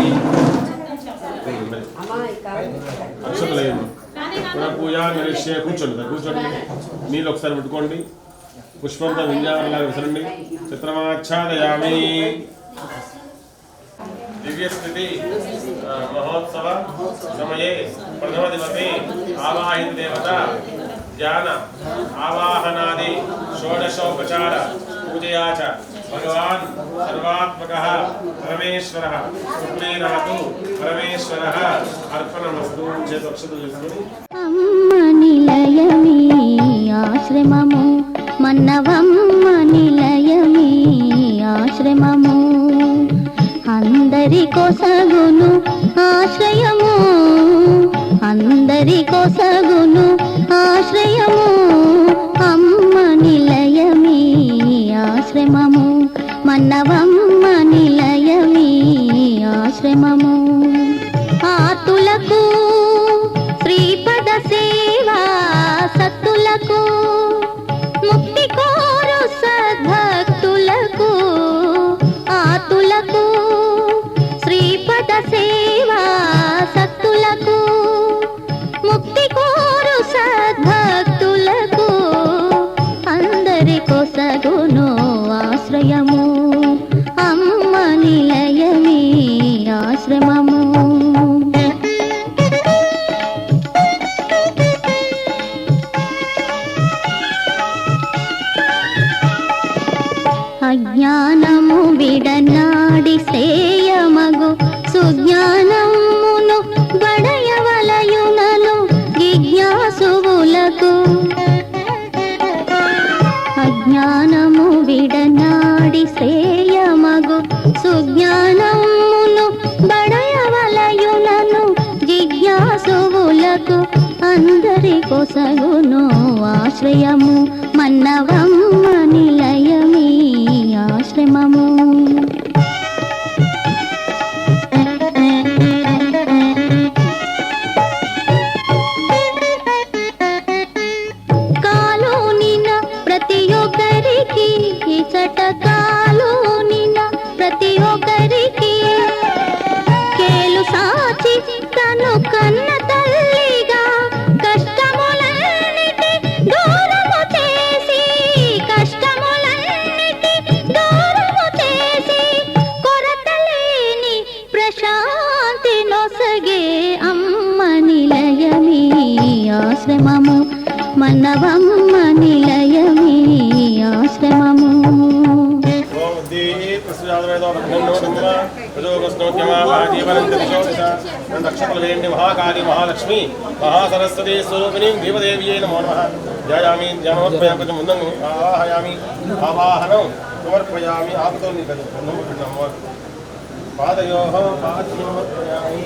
అక్షతలయం పూజా కరిష్యే కూర్చోండి నీళ్ళు ఒకసారి పెట్టుకోండి పుష్పంతో వింజాలాగా విసరండి చిత్రమాచ్ఛాదయామి दिव्यस्थिति महोत्सव समये प्रथम दिवसे आवाहित देवता ध्यान आवाहनादि षोडशोपचार पूजया च भगवान् सर्वात्मकः परमेश्वरः सुप्रीरातु परमेश्वरः अर्पणमस्तु चेतोक्षतु అమ్మ నిలయమీ ఆశ్రమము మన్నవమ్మ నిలయమీ ఆశ్రమము అందరి కొసగును ఆశ్రయము అందరి కొసగును ఆశ్రయము అమ్మ నిలయమీ ఆశ్రమము మన్నవమ్మ నిలయమీ ఆశ్రమము ఆతులకు శ్రీపద సేవా సత్తులకు ముక్తి కోరు సద్భక్తులకు ఆతులకు శ్రీపద సేవా సత్తులకు ముక్తి కోరు సద్భక్తులకు అందరి కొసగును ఆశ్రయము అందరి కొసగును ఆశ్రయము మన్నవమ్మ నిలయమీ ఆశ్రమము. కాలునిన ప్రతి ఒక్కరికి ఇచట కాలునిన ప్రతి ఒక్కరికి కేలు సాచి తను కన్న తల్లిగా కష్టములన్నిటి దూరము చేసి దూరము చేసి కొరతలేని ప్రశాంతి నొసగే అమ్మ నిలయమీ ఆశ్రమము మన్నవమ్మ నిలయమీ ఆశ్రమము. महाकाली महालक्ष्मी महासरस्वती स्वरूपिणी देवदेवी नमो नमः. ध्यायामि ध्यानोत्पयामि मुन्दं आवाहयामि आवाहनं समर्पयामि आपतो निगतं पादयोः पादयोर्पयामि.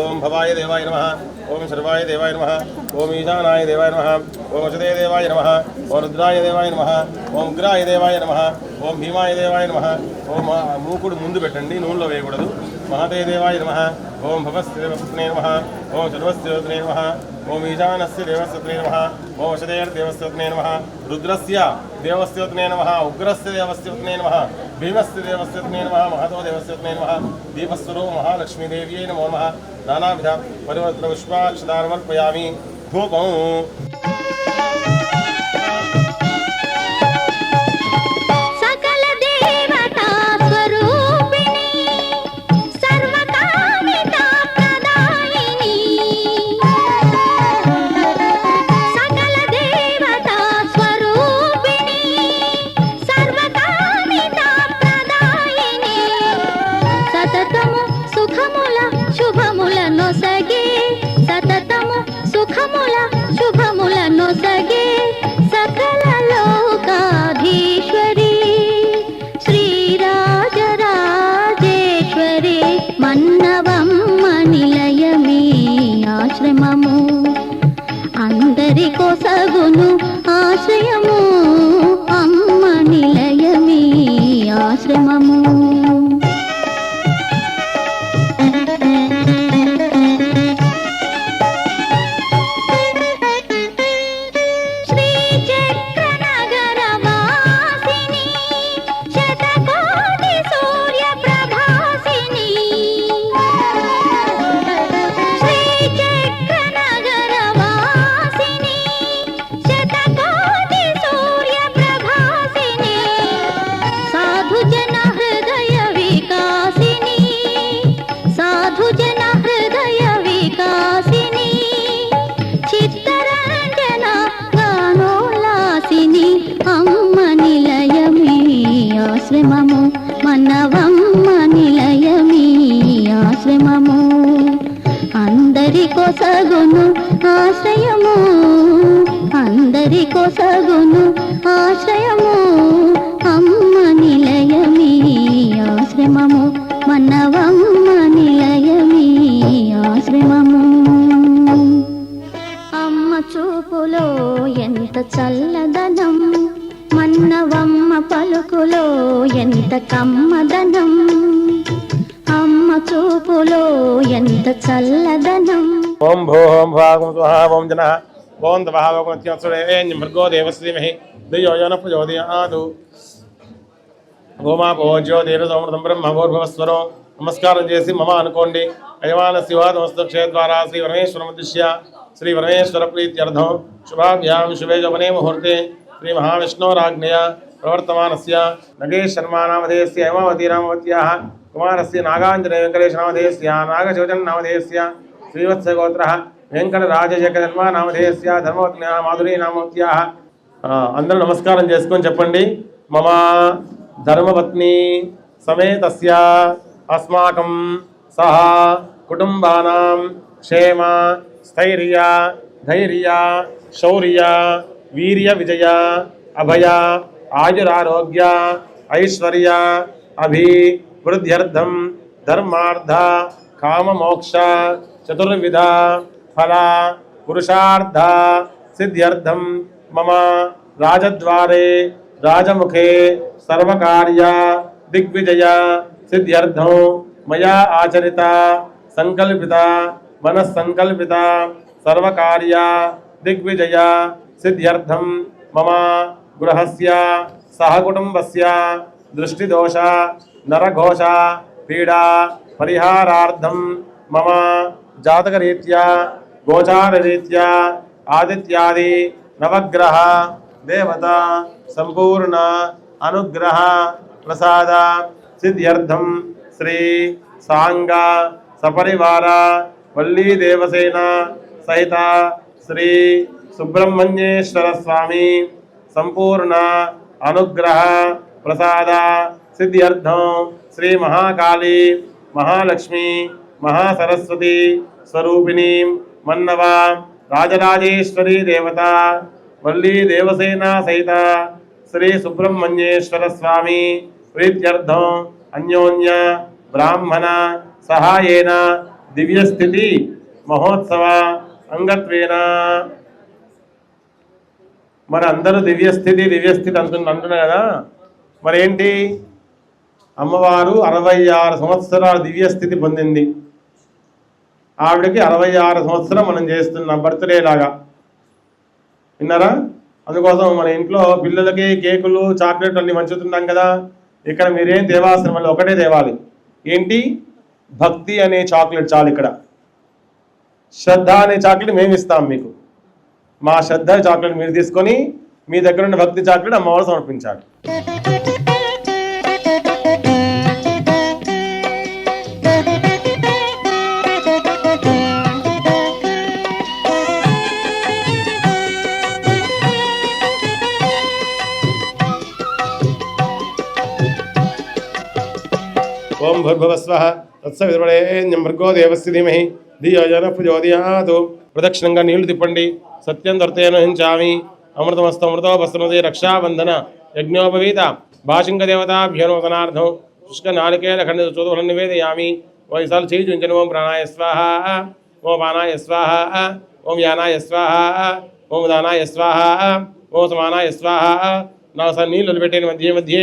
ओम भवाय देवाय नमः. ओम सर्वाय देवाय नमः. ओम ईशानाय देवाय नमः. ओम वसुदे देवाय नमः. ओम रुद्राय देवाय नमः. ओम उग्राय देवाय नमः. ओम भीमाय देवाय नमः. ओम मूकुడు ముందు పెట్టండి, నూనెలో వేయకూడదు. महते देवाय नमः. ओम भवस्य देवस्त्रे नमः. ओम सर्वस्य देवस्त्रे नमः. ओम ईशानस्य देवस्त्रे नमः. ओम वसुदेव देवस्त्रे नमः. रुद्रस्य देवस्त्रे नमः. उग्रस्य देवस्त्रे नमः. भीमस्य देवस्त्रे नमः. महतो देवस्त्रे नमः. दीपस्वरूप महालक्ष्मी देव्यै नमो नमः. नानाविध परिवर्तन पुष्पाक्षदानमर्पयामि. धूपं सकल देवता स्वरूपिणी सर्वकामिता प्रदायिनी सकल देवता स्वरूपिणी सर्वकामिता प्रदायिनी सततము సుఖముల శుభముల నొసగే సతతము సుఖముల శుభముల నొసగే సకల లోకాధీశ్వరి శ్రీరాజరాజేశ్వరి మన్నవమ్మ నిలయమీ ఆశ్రమము అందరి కొసగును ఆశ్రయము అమ్మ నిలయమీ ఆశ్రమము. ఆశ్రమము మన్నవమ్మ నిలయమీ ఆశ్రమము అందరి కొసగును ఆశ్రయము అందరి కొసగును ఆశ్రయము అమ్మ నిలయమీ ఆశ్రమము మన్నవమ్మ నిలయమీ ఆశ్రమము. అమ్మ చూపులో ఎంత చల్లదనం మన్నవమ్మ పలుకులో ఎంత కమ్మదనం అమ్మ చూపులో ఎంత చల్లదనం. ఓం భో ఓం భాగం స్వహా ఓం జనః ఓం తపః ఓం నిత్యస్వరేణ్యం భర్గో దేవస్య ధీమహి ధియో యో నః ప్రచోదయాత్. ఓమా పూజ్యో దేవసమృతం బ్రహ్మ భూర్భువస్వరం. నమస్కారం చేసి మమ అనుకోండి. అయమాన శివాదమస్తు క్షేత్వారా శ్రీ పరమేశ్వరం ఉద్దిశ్య శ్రీ పరమేశ్వర ప్రీత్యర్థం శుభాభ్యాం శుభే జపనే ముహూర్తే శ్రీ మహావిష్ణోరాజ్ఞయ ప్రవర్తమానస్య నగేష్ శర్మానామధేయస్య హేమావతి నామవత్యాః కుమారస్య నాగాంజనేయ వెంకటేశ నామధేయస్య నాగశోచన్ నామధేయస్య శ్రీవత్సగోత్రః వెంకటరాజజగధర్మ నామధేయస్య ధర్మవత్న్యా మాధురీ నామవత్యాః. అందరూ నమస్కారం చేసుకొని చెప్పండి. మమ ధర్మపత్ని సమేతస్య అస్మాకం సహ కుటుంబానాం క్షేమ స్థైర్య ధైర్య శౌర్య వీర్య విజయ అభయ ఆయురారోగ్య ఐశ్వర్య అభివృద్ధ్యర్థం धर्मार्थ काम मोक्ष चतुर्विधा फला पुरुषार्थ सिद्ध्यर्थम मम राजद्वारे राजमुखे सर्वकार्य दिग्विजय सिद्ध्यर्थं मया आचरिता संकल्पिता मनस्संकल्पिता सर्वकार्य दिग्विजय सिद्ध्यर्थं मम गृहस्य सहकुटुम्बस्य दृष्टिदोष नरघोष पीड़ा परिहारार्थं मम जातकरीत्या गोचाररीत्या आदित्यादि नवग्रह देवता संपूर्ण अनुग्रह प्रसाद सिद्ध्यर्थं श्री सांग सपरिवार वल्ली देवसेना सहित श्री सुब्रह्मण्येश्वर स्वामी संपूर्ण अनुग्रह प्रसाद सिद्ध्यर्थं श्री महाकाली महालक्ष्मी महासरस्वती स्वरूपिणी मन्नवा राजराजेश्वरी देवता वल्ली देवसेना सहित श्री सुब्रह्मण्येश्वर स्वामी प्रीत्यर्थं अन्योन्य ब्राह्मण सहायेन दिव्यस्थिति महोत्सव अंगत्वेन మరి అందరూ దివ్యస్థితి అంటున్నారు కదా మరి ఏంటి అమ్మవారు 66 సంవత్సరాల దివ్యస్థితి పొందింది ఆవిడకి 66 సంవత్సరం మనం చేస్తున్నాం బర్త్డే లాగా విన్నారా అందుకోసం మన ఇంట్లో పిల్లలకి కేకులు చాక్లెట్లు అన్ని పంచుతున్నాం కదా ఇక్కడ మీరేం దేవాల్సిన మళ్ళీ ఒకటే తేవాలి ఏంటి భక్తి అనే చాక్లెట్ చాలు ఇక్కడ శ్రద్ధ అనే చాక్లెట్ మేము ఇస్తాం మీకు మా శ్రద్ధ చాక్లెట్ మీరు తీసుకొని మీ దగ్గర ఉన్న భక్తి చాక్లెట్ అమ్మవారు సమర్పించాలి ఓం భూర్భువస్వః తత్సవితుర్వరేణ్యం భర్గో దేవస్య ధీమహి ధియో యో ప్రచోదయాత్ ప్రదక్షిణంగా నీళ్లు తిప్పండి సత్యం దర్తేన హించామి అమృతమస్తం అమృతోపస్తునదే రక్షాబంధన యజ్ఞోపవీత భాషింగ దేవతాభ్యో నూతనార్థం శుష్క నాళికేల ఖండిత చూతులను నివేదయామి ఓ ఈసారి చేయి చూంచండి ఓం ప్రాణాయ స్వాహ ఓం పానాయ స్వాహ ఓం యానాయ స్వాహ ఓం దానాయ స్వాహ ఓం సమానాయ స్వాహ నాలుగు నీళ్ళు వదిలిపెట్టేది మధ్య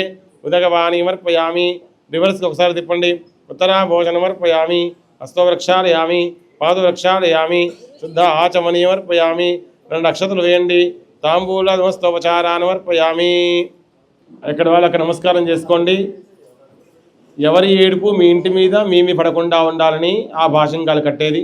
ఉదకవాణి సమర్పయామి రివర్స్కి ఒకసారి తిప్పండి ఉత్తరాభోజనమర్పయామి హస్తవృక్షాలయామి పాదవృక్షాలయామి శుద్ధ ఆచమనీయమర్పయామి 2 అక్షతలు వేయండి తాంబూల నమస్తోపచారానమర్పయామి ఎక్కడ వాళ్ళు అక్కడ నమస్కారం చేసుకోండి ఎవరి ఏడుపు మీ ఇంటి మీద మీ పడకుండా ఉండాలని ఆ భాషంగాలు కట్టేది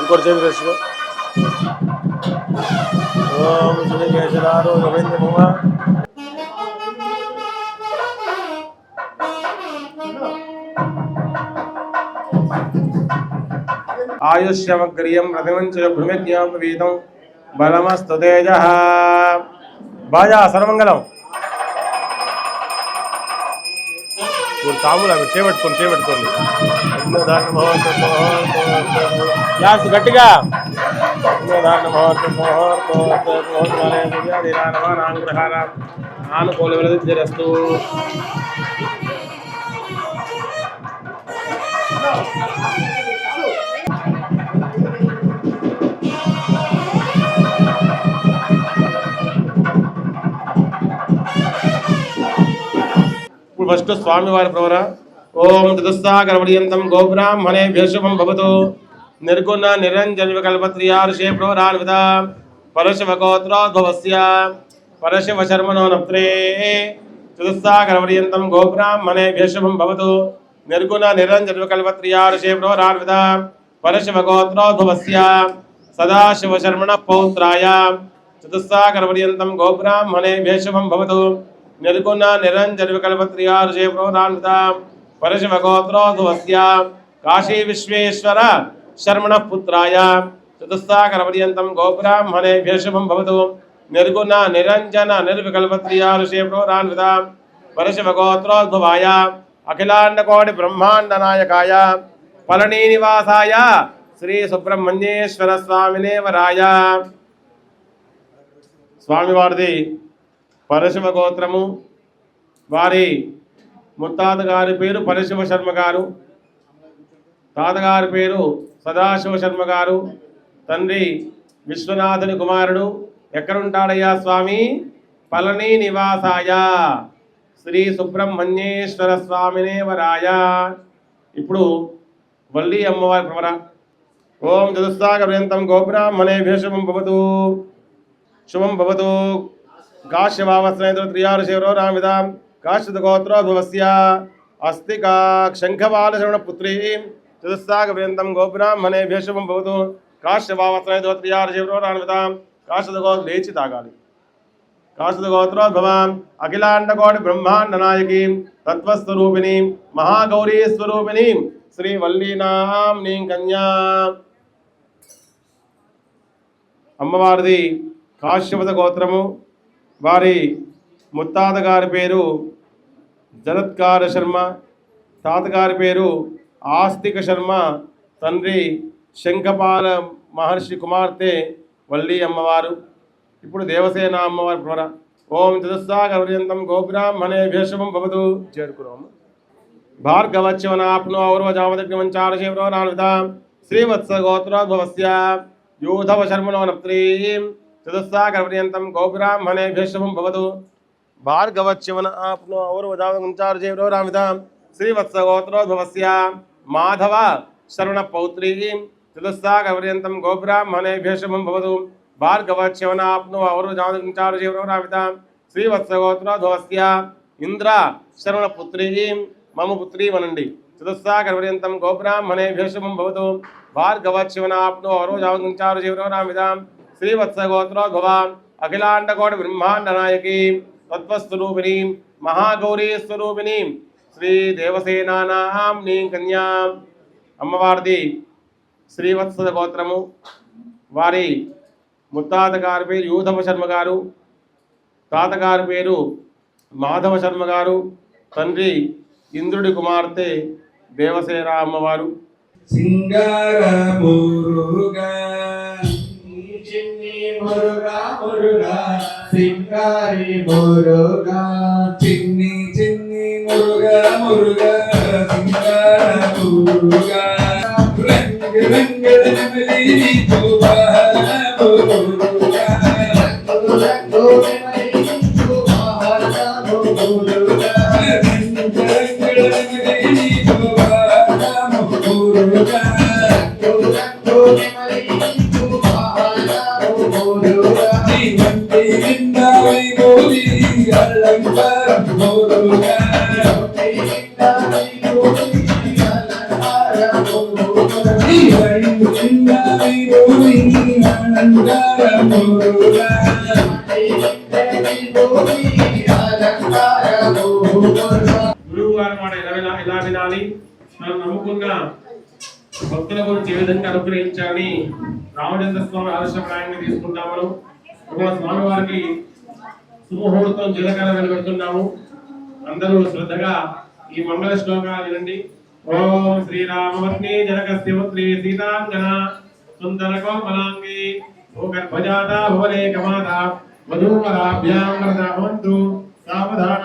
ఇంకోటి చేతి దర్శనం ఓం శ్రీ కేశరారో గోవింద భూమ ఆయుష్యమగ్రియం ప్రతిమంచ భృమిజ్ఞాం వీతం బలమస్తు తేజ బాజా సర్వమంగళం తాములు అవి చేపట్టుకోండి గట్టిగా ఆనుకూల వృద్ధిరస్తు ఫస్ట్ స్వామివారి ప్రవర ఓం చతుస్సాగరపర్యంతం గోబ్రాహ్మణేభ్యో శుభం భవతు నిర్గుణ నిరంజన వికల్పత్రియార్షే ప్రవరాన్విత పరశివగోత్రోద్భవస్య పరశివశర్మణో నప్త్రే చతుస్సాగరపర్యంతం గోబ్రాహ్మణేభ్యో శుభం భవతు నిర్గుణ నిరంజన వికల్పత్రియార్షే ప్రవరాన్విత పరశివగోత్రోద్భవస్య సదాశివశర్మణ పౌత్రాయ చతుస్సాగరపర్యంతం గోబ్రాహ్మణేభ్యో శుభం భవతు निर्गुण निरंजन विकल्पत्रियार्षे प्रोरान्विता परशिवगोत्रोद्भवस्य काशी विश्वेश्वर शर्मण पुत्राय चतुस्सागरपर्यन्तं गोब्राह्मणेभ्यः शुभं भवतु निर्गुण निरंजन निर्विकल्पत्रियार्षे प्रोरान्विता परशिवगोत्रोद्भवाय అఖిలాండకోటి బ్రహ్మాండ నాయకాయ పళనీ నివాసాయ శ్రీ సుబ్రహ్మణ్యేశ్వర స్వామినే వరాయ. స్వామివారిది పరశివ గోత్రము. వారి ముత్తాత గారి పేరు పరశివ శర్మ గారు, తాతగారి పేరు సదాశివ శర్మ గారు, తండ్రి విశ్వనాథుని కుమారుడు. ఎక్కడుంటాడయ్యా స్వామి? పళనీ నివాసాయ శ్రీ సుబ్రహ్మణ్యేశ్వర స్వామినే వరాయ. ఇప్పుడు వల్లి అమ్మవారి ప్రవర. ఓం చతుస్సాగర్యంతం గోబ్రాహ్మణేభ్యో శుభం భవతు శుభం భవతు. కాశ్యవావస్త్రో రామిదాం కాశ్యతగోత్రోద్భవస్య అస్తికా శంఖబాలశ్రవణపుత్రీ చతుస్సాగర్యంతం గోబ్రాహ్మణేభ్యో శుభం భవతు. కాశ్యవావస్త్రో రామిదాం కాశ్యతగో లేచి తాగాలి. కాశ్యతగోత్రోద్భవాం అఖిలాండకోటి బ్రహ్మాండ నాయకీ తత్వస్వరూపిణి మహాగౌరీ స్వరూపిణి శ్రీ వల్లీనాంనీ కన్యా. అమ్మవారిది కాశ్యపత గోత్రము. వారి ముత్తాత గారి పేరు జరత్కార శర్మ, తాతగారి పేరు ఆస్తిక శర్మ, తండ్రి శంఖపాల మహర్షి కుమార్తె వల్లి అమ్మవారు. ఇప్పుడు దేవసేన అమ్మవారి ప్రవర. ఓం చతుస్సాగర్యంతం గోబ్రాహ్మణేభ్యో శుభం భవతు. చేరుకున్నాము. భార్గవచ్యవనాప్నో ఔర్వజావదగ్నిమంచారశేవరో నాన్వితాం శ్రీవత్స గోత్రోద్భవస్య యూధవ శర్మణో నప్త్రీం చతుస్సాగర్యంతం గోబ్రాహ్మణేభ్యో శుభం భవతు. భార్గవచ్యవనాప్నో ఔర్వజావదగ్నిమంచారశేవరో నాన్వితాం శ్రీవత్స గోత్రోద్భవస్య మాధవ శరణ పౌత్రీం చతుస్సాగర్యంతం గోబ్రాహ్మణేభ్యో శుభం భవతు. భార్గవచ్యవనాప్నో ఔర్వజావదగ్నిమంచారశేవరో నాన్వితాం శ్రీవత్స గోత్రోద్భవస్య ఇంద్ర శరణ పుత్రీం మమ పుత్రీ వనండి చతుస్సాగర్యంతం గోబ్రాహ్మణేభ్యో శుభం భవతు. భార్గవచ్యవనాప్నో ఔర్వజావదగ్నిమంచారశేవరో నాన్వితాం శ్రీవత్స గోత్రోద్భవాం అఖిలాండకోటి బ్రహ్మాండ నాయకీ తత్వస్వరూపిణి మహాగౌరీ స్వరూపిణి శ్రీ దేవసేనానాంనీ కన్యా. అమ్మవారిది శ్రీవత్స గోత్రము. వారి ముత్తాత గారి పేరు యూధవ శర్మ గారు, తాతగారి పేరు మాధవ శర్మ గారు, తండ్రి ఇంద్రుడి కుమార్తె దేవసేన అమ్మవారు. సింగార మురుగా చిన్ని మురుగా మురుగా సింగారి మురుగా చిన్ని చిన్ని మురుగా మురుగా సింగార మురుగా రంగ రంగ నెమలి చూపా మురుగా రంగు నెమలి చూపా మురుగా రంగ రంగ నెమలి చూపా మురుగా రంగు నెమలి చూపా మురుగా నీవంటి నిందావై మోది అలంకారం మురుగా గురువు గారి మాట ఇలా వినాలి. మనం నమ్ముకున్న భక్తుల గురించి ఏ విధంగా అనుగ్రహించాలని రామచంద్ర స్వామి ఆదర్శప్రాయాన్ని తీసుకుంటాము. స్వామి వారికి సుముహూర్తం జీలకర్ర వెలువడుతున్నాము. అందరూ శ్రద్ధగా ఈ మంగళ శ్లోకాలు వినండి. ఓం శ్రీరామవత్ని జనకస్య పుత్రి సీతాంగన సుందర కోమలాంగి భోగర్భజాత భువనేకమాత వధూవరాభ్యాం వరదా భవంతు సావధాన.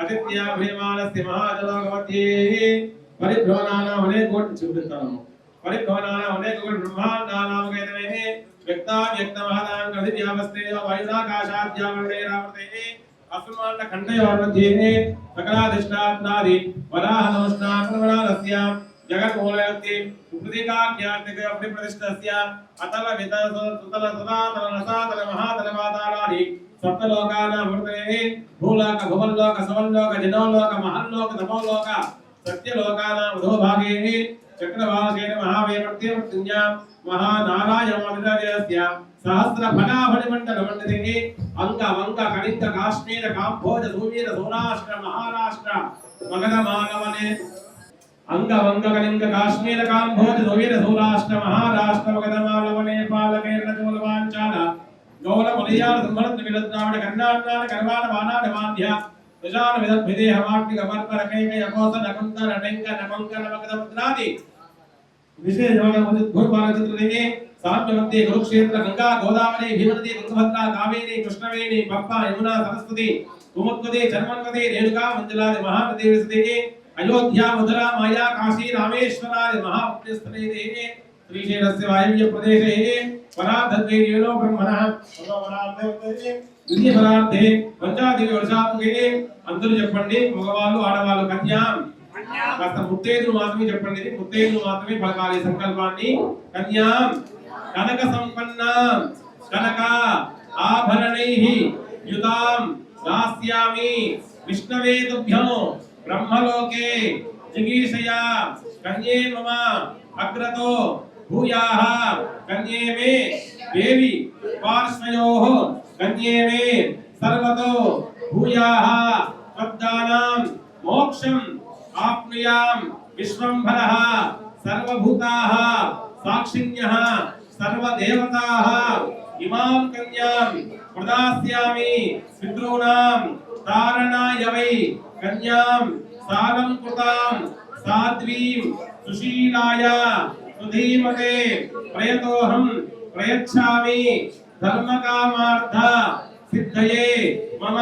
అతిథ్యా భీమానస్య మహాజలోకమధ్యే పరిభ్రమణానాం అనేకోటి చూపిస్తాము పరిభ్రమణానాం అనేకోటి బ్రహ్మాండానాం గైతమే వ్యక్తావ్యక్తమహానాం గతివ్యావస్తే వాయురాకాశాద్యావర్ణేరావర్తే అస్మాన్న ఖండయోర్मध्ये సకలాధిష్టాత్నాది వరాహనోష్ణాత్మవనాలస్య జగన్మూలయస్తి ఉపృతికాజ్ఞాతిక ప్రతిష్టస్య అతల వితల సుతల సదాతల నసాతల మహాతల వాతారాది సప్తలోకానామృతే భూలోక భువల్లోక సువల్లోక జనోలోక మహల్లోక తమోలోక సత్యలోకానాం అధోభాగే చక్రవాసేన మహావేమర్త్యమృత్యుంజాం మహానారాయణమనిదయస్య సహస్ర ఫలాఫలిమండల మండలిని అంగ వంగ కళింగ కాశ్మీర కాంభోజ సూవీర సౌరాష్ట్ర మహారాష్ట్ర మగధ మానవనే అంగ వంగ కళింగ కాశ్మీర కాంభోజ సూవీర సౌరాష్ట్ర మహారాష్ట్ర మగధ మానవనే పాలకేరళ మూలవాంచాల గౌర ములియాల సంభరత్ విలద్రావిడ కర్ణాటక కర్వాణ వానాడ వాద్య విజాన విదేహ వాక్నిక వర్పర కైక యకోస నకుంతర నెంక నమంకర మగధ ముద్రాది విశేషమైన భూపాలచిత్రదేవి సామ్యవతి కురుక్షేత్ర గంగా గోదావరి భీమనది తుంగభద్ర కావేరి కృష్ణవేణి పంప యమునా సరస్వతి కుముద్వతి చర్మన్వతి రేణుకా మంజలాది మహానది విశదేవి అయోధ్య మధుర మాయా కాశీ రామేశ్వరాది మహాపుణ్యస్థలే దేవి శ్రీశైలస్య వాయవ్య ప్రదేశే పరాధద్వైర్యేనో బ్రహ్మణః ద్వితీయ పరార్థే పంచాదివి వర్షాత్మకే అందరూ చెప్పండి మగవాళ్ళు ఆడవాళ్ళు కన్యాం కాస్త ముత్తైదులు మాత్రమే చెప్పండి ముత్తైదులు మాత్రమే పలకాలి సంకల్పాన్ని కన్యాం కనక సంపన్నాం కనక ఆభరణైః యుతాం దాస్యామి విష్ణవే తుభ్యం బ్రహ్మలోకే జిగీషయా కన్యే మమ అగ్రతో భూయాః కన్యే మే దేవి పార్శ్వయోః కన్యే మే సర్వతో భూయాః శబ్దానాం మోక్షం ఆప్నుయాం విశ్వంభరః సర్వభూతాః సాక్షిణ్యః సర్వదేవతాః ఇమాం కన్యాం ప్రదాస్యామి పితॄణాం తారణాయ వై కన్యాం సాలం కృతాం సాధ్వీం సుశీలాయ సుధీమతే ప్రయతోహం ప్రయచ్ఛామి ధర్మకామార్థ సిద్ధయే మమ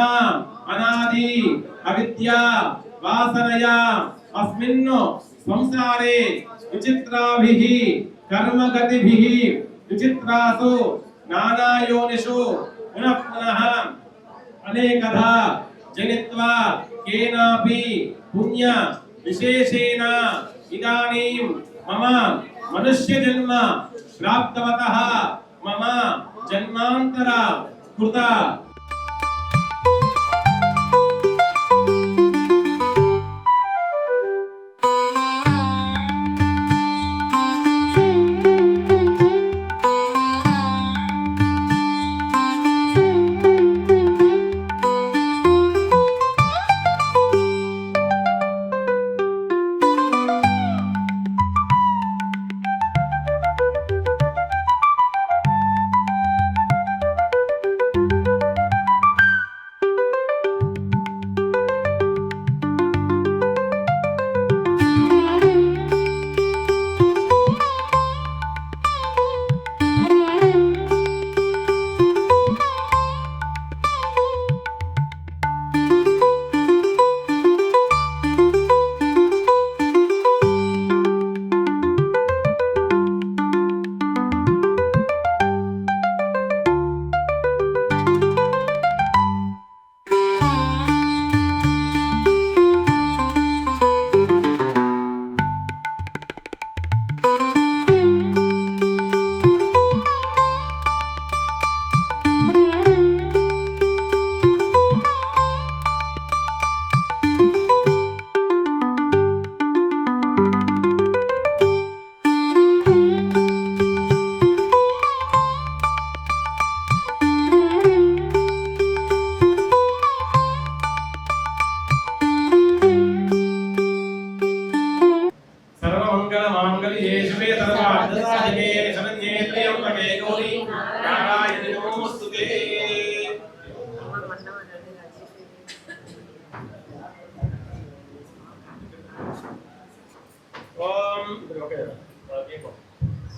అనాది అవిద్యా వాసనయా అస్మిన్ సంసారే విచిత్రాభిః కర్మగతిభిః విచిత్రాసు నానాయోనిషు పునః పునః అనేకధా జనిత్వా కేనాపి పుణ్య విశేషేణ ఇదానీం మమ మనుష్య జన్మ ప్రాప్తవతః మమ జన్మాంతర కృత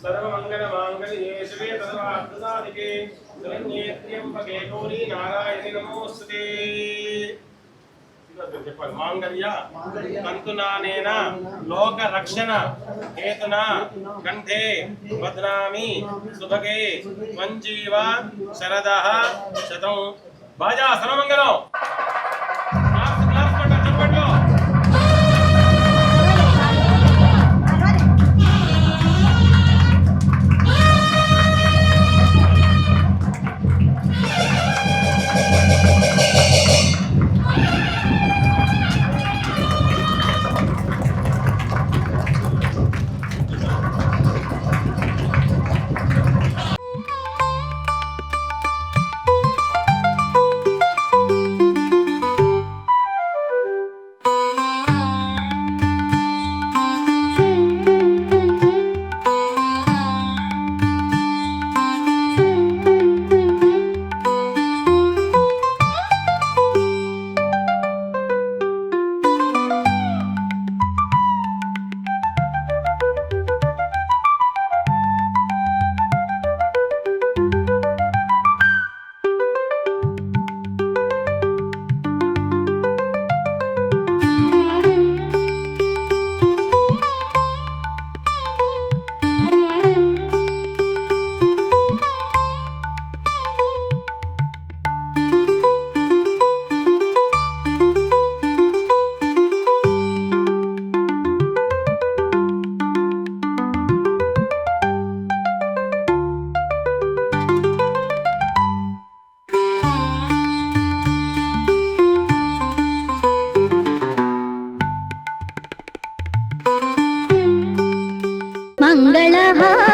सर्वमंगलमांगल्ये शिवे सर्वार्थसाधिके शरण्ये त्र्यंबके गौरी नारायणी नमोस्तुते చెప్పాలి. మాంగళ్య తంతునానేన లోక రక్షణ హేతున కంఠే బధ్నామి సుభగే త్వంజీవ శరదః శతం. బాజా సర్వమంగళం. క్లాప్స్ క్లాప్స్ కొట్టు చప్పట్లు. మంగళహారతి